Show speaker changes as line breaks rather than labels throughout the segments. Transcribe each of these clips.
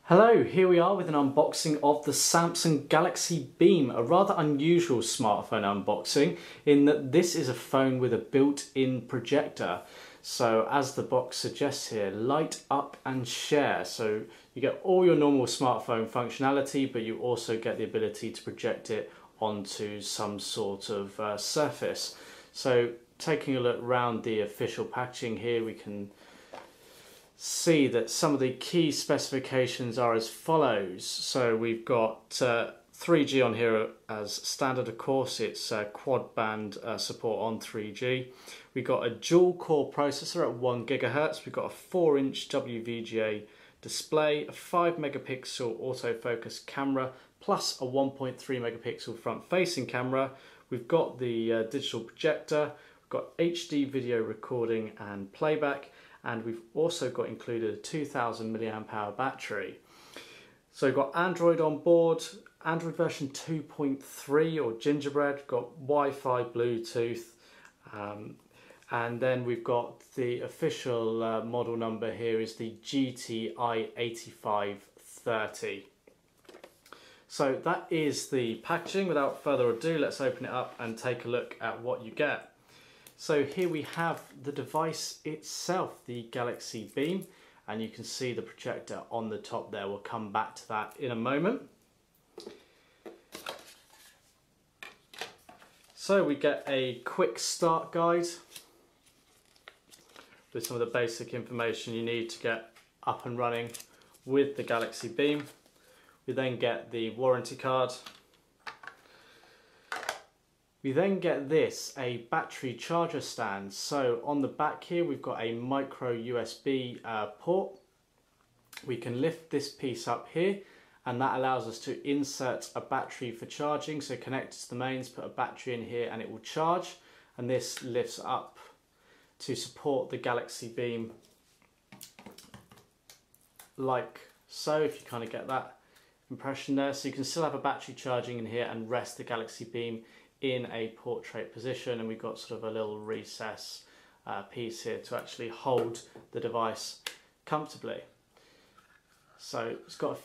Hello, here we are with an unboxing of the Samsung Galaxy Beam, a rather unusual smartphone unboxing in that this is a phone with a built-in projector. So as the box suggests here, light up and share. So you get all your normal smartphone functionality, but you also get the ability to project it onto some sort of surface. So taking a look around the official packaging here, we can see that some of the key specifications are as follows. So we've got 3G on here as standard, of course. It's quad band support on 3G. We've got a dual core processor at 1 GHz. We've got a 4-inch WVGA display, a 5 megapixel autofocus camera, plus a 1.3 megapixel front facing camera. We've got the digital projector. We've got HD video recording and playback. And we've also got included a 2000 milliamp hour battery. So we've got Android on board, Android version 2.3 or Gingerbread, we've got Wi-Fi, Bluetooth, and then we've got the official model number here is the GT-I8530. So that is the packaging. Without further ado, let's open it up and take a look at what you get. So here we have the device itself, the Galaxy Beam, and you can see the projector on the top there. We'll come back to that in a moment. So we get a quick start guide with some of the basic information you need to get up and running with the Galaxy Beam. We then get the warranty card. We then get this, a battery charger stand. So on the back here we've got a micro USB port. We can lift this piece up here and that allows us to insert a battery for charging. So connect it to the mains, put a battery in here and it will charge, and this lifts up to support the Galaxy Beam like so, if you kind of get that impression there. So you can still have a battery charging in here and rest the Galaxy Beam in a portrait position, and we've got sort of a little recess piece here to actually hold the device comfortably. So it's got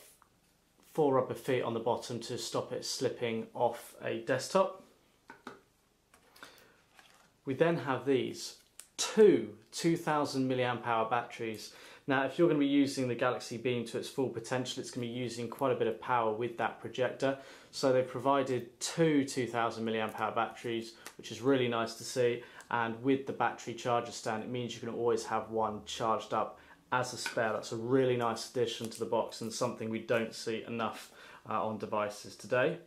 4 rubber feet on the bottom to stop it slipping off a desktop. We then have these two 2000 milliamp hour batteries. Now if you're going to be using the Galaxy Beam to its full potential, it's going to be using quite a bit of power with that projector. So they've provided two 2000 milliamp hour batteries, which is really nice to see, and with the battery charger stand it means you can always have one charged up as a spare. That's a really nice addition to the box and something we don't see enough on devices today.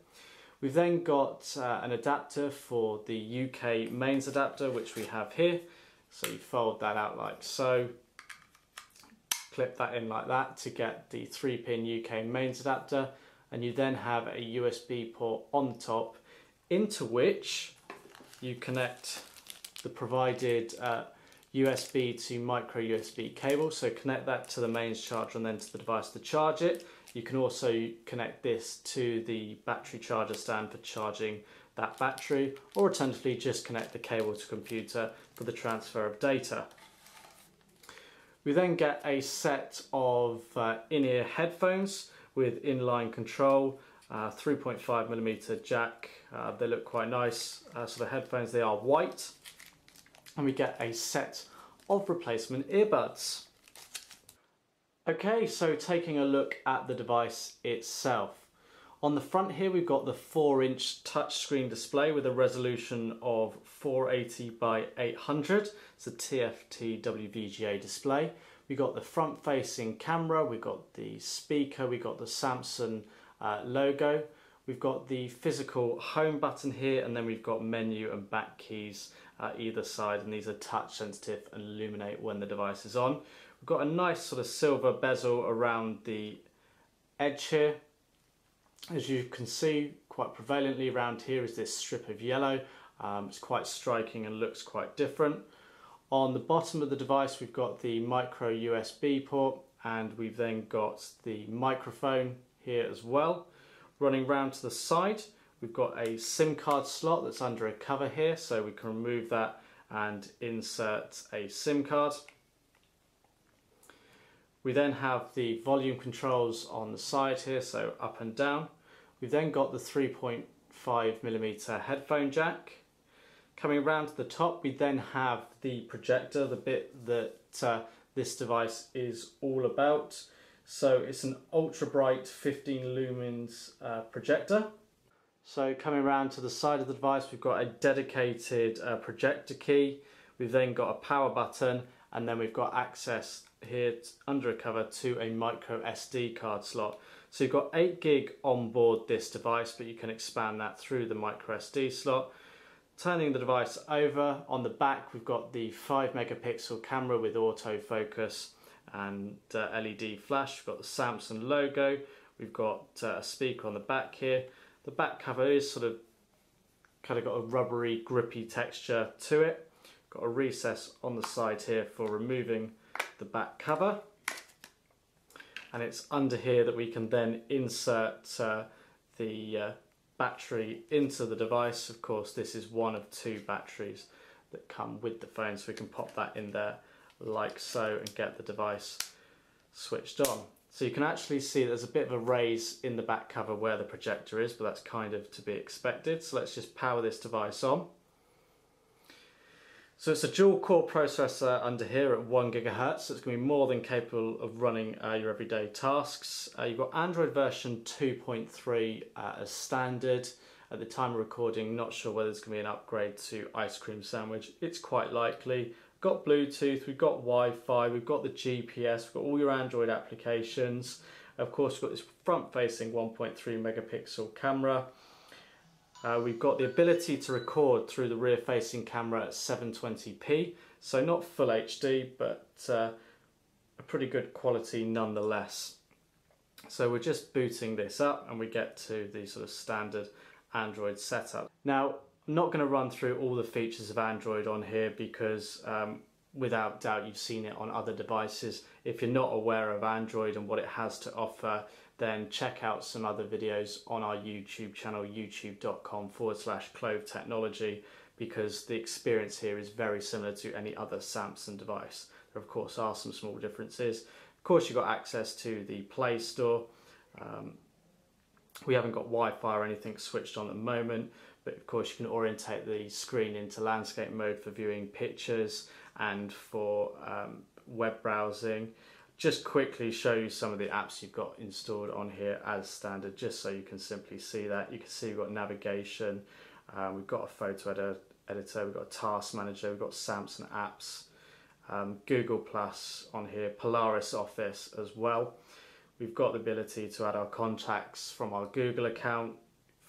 We've then got an adapter for the UK mains adapter, which we have here. So you fold that out like so, clip that in like that to get the 3-pin UK mains adapter, and you then have a USB port on the top into which you connect the provided USB to micro USB cable. So connect that to the mains charger and then to the device to charge it. You can also connect this to the battery charger stand for charging that battery, or alternatively just connect the cable to computer for the transfer of data. We then get a set of in-ear headphones with inline control, 3.5mm jack. They look quite nice. So the headphones, they are white. And we get a set of replacement earbuds. Okay, so taking a look at the device itself. On the front here we've got the 4-inch touchscreen display with a resolution of 480 by 800. It's a TFT WVGA display. We've got the front facing camera, we've got the speaker, we've got the Samsung logo. We've got the physical home button here, and then we've got menu and back keys either side, and these are touch sensitive and illuminate when the device is on. We've got a nice sort of silver bezel around the edge here. As you can see, quite prevalently around here is this strip of yellow. It's quite striking and looks quite different. On the bottom of the device we've got the micro USB port, and we've then got the microphone here as well. Running round to the side we've got a SIM card slot that's under a cover here, so we can remove that and insert a SIM card. We then have the volume controls on the side here, so up and down. We've then got the 3.5mm headphone jack. Coming around to the top, we then have the projector, the bit that this device is all about. So it's an ultra bright 15 lumens projector. So coming around to the side of the device, we've got a dedicated projector key. We've then got a power button, and then we've got access here under a cover to a micro SD card slot. So you've got 8 gig on board this device, but you can expand that through the micro SD slot. Turning the device over, on the back we've got the 5 megapixel camera with autofocus and LED flash. We've got the Samsung logo. We've got a speaker on the back here. The back cover is kind of got a rubbery, grippy texture to it. Got a recess on the side here for removing the back cover, and it's under here that we can then insert the battery into the device. Of course, this is one of 2 batteries that come with the phone, so we can pop that in there like so and get the device switched on. So you can actually see there's a bit of a raise in the back cover where the projector is, but that's kind of to be expected. So let's just power this device on. So it's a dual core processor under here at 1 GHz, so it's going to be more than capable of running your everyday tasks. You've got Android version 2.3 as standard. At the time of recording, not sure whether there's going to be an upgrade to Ice Cream Sandwich. It's quite likely. We've got Bluetooth, we've got Wi-Fi, we've got the GPS, we've got all your Android applications. Of course, we've got this front-facing 1.3 megapixel camera. We've got the ability to record through the rear-facing camera at 720p, so not full HD, but a pretty good quality nonetheless. So we're just booting this up and we get to the sort of standard Android setup. Now, I'm not going to run through all the features of Android on here because without doubt you've seen it on other devices. If you're not aware of Android and what it has to offer, then check out some other videos on our YouTube channel, youtube.com/Clove Technology, because the experience here is very similar to any other Samsung device. There of course are some small differences. Of course, you've got access to the Play Store. We haven't got Wi-Fi or anything switched on at the moment, but of course you can orientate the screen into landscape mode for viewing pictures and for web browsing. Just quickly show you some of the apps you've got installed on here as standard, just so you can simply see that. You can see we've got navigation, we've got a photo editor, we've got a task manager, we've got Samsung apps, Google Plus on here, Polaris Office as well. We've got the ability to add our contacts from our Google account,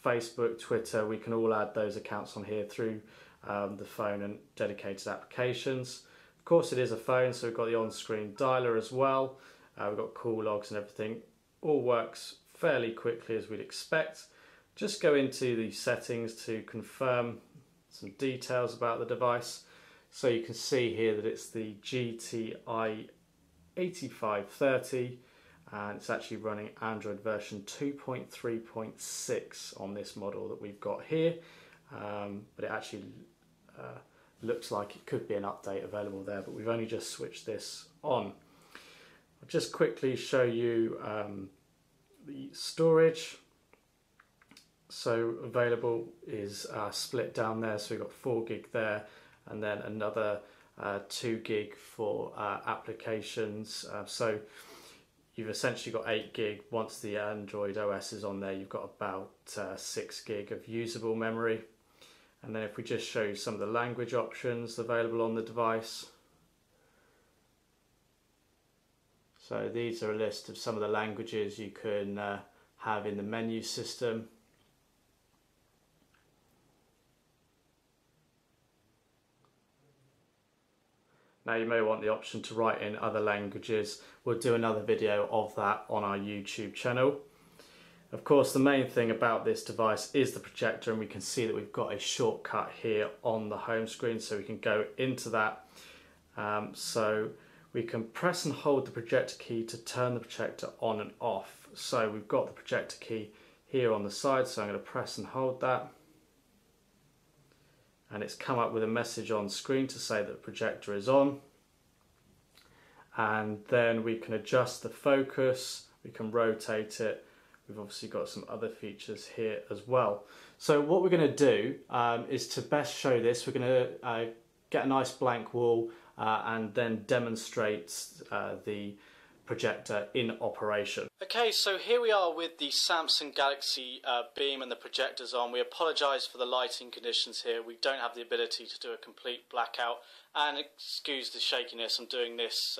Facebook, Twitter. We can all add those accounts on here through the phone and dedicated applications. Of course, it is a phone, so we've got the on-screen dialer as well. We've got call logs and everything. All works fairly quickly as we'd expect. Just go into the settings to confirm some details about the device. So you can see here that it's the GT-I8530. And it's actually running Android version 2.3.6 on this model that we've got here, but it actually looks like it could be an update available there, but we've only just switched this on. I'll just quickly show you the storage. So available is split down there, so we've got 4 gig there and then another 2 gig for applications. So you've essentially got 8 gig. Once the Android OS is on there, you've got about 6 gig of usable memory. And then if we just show you some of the language options available on the device. So these are a list of some of the languages you can have in the menu system. Now you may want the option to write in other languages. We'll do another video of that on our YouTube channel. Of course, the main thing about this device is the projector, and we can see that we've got a shortcut here on the home screen, so we can go into that. So we can press and hold the projector key to turn the projector on and off. So we've got the projector key here on the side, so I'm going to press and hold that. And it's come up with a message on screen to say that the projector is on. and then we can adjust the focus, we can rotate it. We've obviously got some other features here as well. So what we're going to do is, to best show this, we're going to get a nice blank wall and then demonstrate the projector in operation. Okay, so here we are with the Samsung Galaxy Beam and the projectors on. We apologise for the lighting conditions here. We don't have the ability to do a complete blackout, and excuse the shakiness, I'm doing this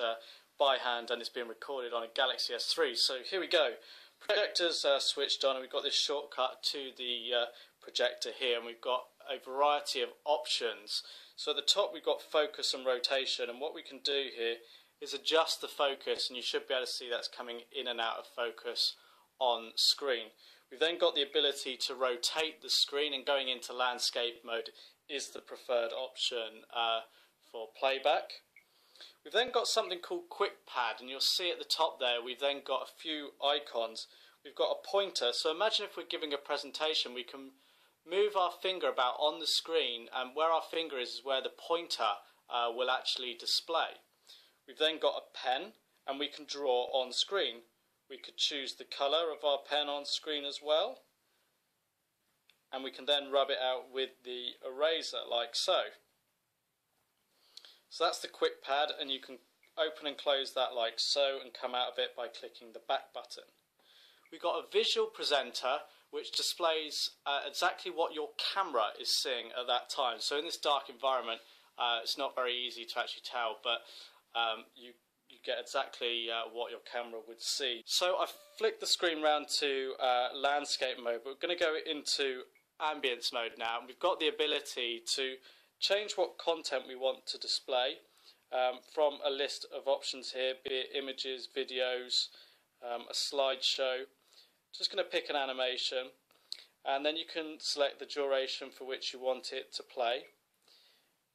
by hand and it's being recorded on a Galaxy S3. So here we go. Projectors switched on, and we've got this shortcut to the projector here, and we've got a variety of options. So at the top we've got focus and rotation, and what we can do here is adjust the focus, and you should be able to see that's coming in and out of focus on screen. We've then got the ability to rotate the screen, and going into landscape mode is the preferred option for playback. We've then got something called Quick Pad, and you'll see at the top there we've then got a few icons. We've got a pointer, so imagine if we're giving a presentation, we can move our finger about on the screen, and where our finger is where the pointer will actually display. We've then got a pen, and we can draw on screen. We could choose the colour of our pen on screen as well, and we can then rub it out with the eraser like so. So that's the Quick Pad, and you can open and close that like so and come out of it by clicking the back button. We've got a visual presenter which displays exactly what your camera is seeing at that time. So in this dark environment, it's not very easy to actually tell, but you get exactly what your camera would see. So I've flicked the screen round to landscape mode, but we're going to go into ambience mode now. We've got the ability to change what content we want to display from a list of options here, be it images, videos, a slideshow. Just going to pick an animation, and then you can select the duration for which you want it to play.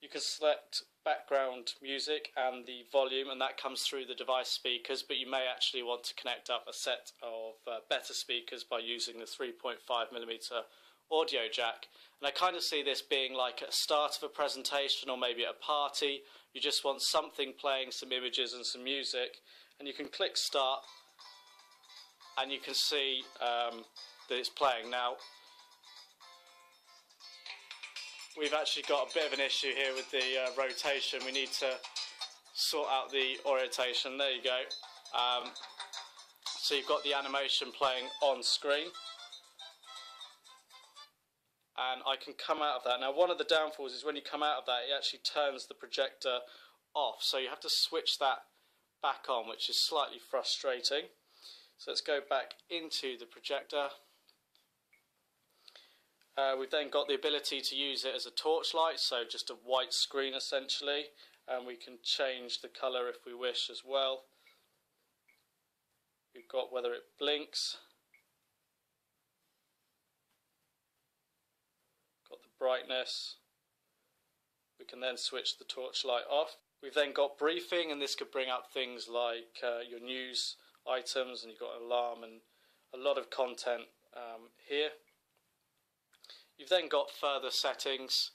You can select background music and the volume, and that comes through the device speakers, but you may actually want to connect up a set of better speakers by using the 3.5mm audio jack. And I kind of see this being like at the start of a presentation, or maybe at a party. You just want something playing, some images and some music, and you can click start, and you can see that it's playing. Now, we've actually got a bit of an issue here with the rotation. We need to sort out the orientation. There you go. So you've got the animation playing on screen, and I can come out of that. Now, one of the downfalls is when you come out of that, it actually turns the projector off, so you have to switch that back on, which is slightly frustrating. So let's go back into the projector. We've then got the ability to use it as a torchlight, so just a white screen essentially, and we can change the colour if we wish as well. We've got whether it blinks, got the brightness. We can then switch the torchlight off. We've then got briefing, and this could bring up things like your news items, and you've got an alarm and a lot of content here. You've then got further settings,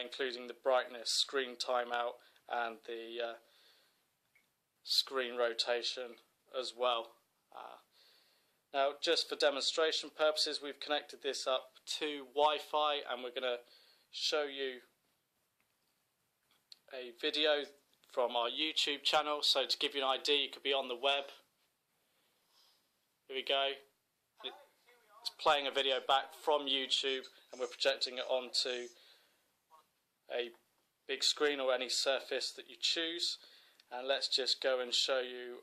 including the brightness, screen timeout, and the screen rotation as well. Now, just for demonstration purposes, we've connected this up to Wi-Fi, and we're going to show you a video from our YouTube channel. So to give you an idea, you could be on the web. Here we go. It's playing a video back from YouTube, and we're projecting it onto a big screen or any surface that you choose. And let's just go and show you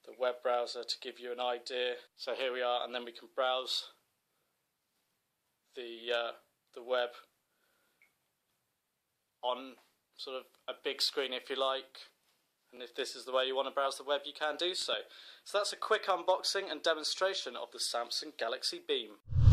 the web browser to give you an idea. So here we are, and then we can browse the web on sort of a big screen if you like. And if this is the way you want to browse the web, you can do so. So that's a quick unboxing and demonstration of the Samsung Galaxy Beam.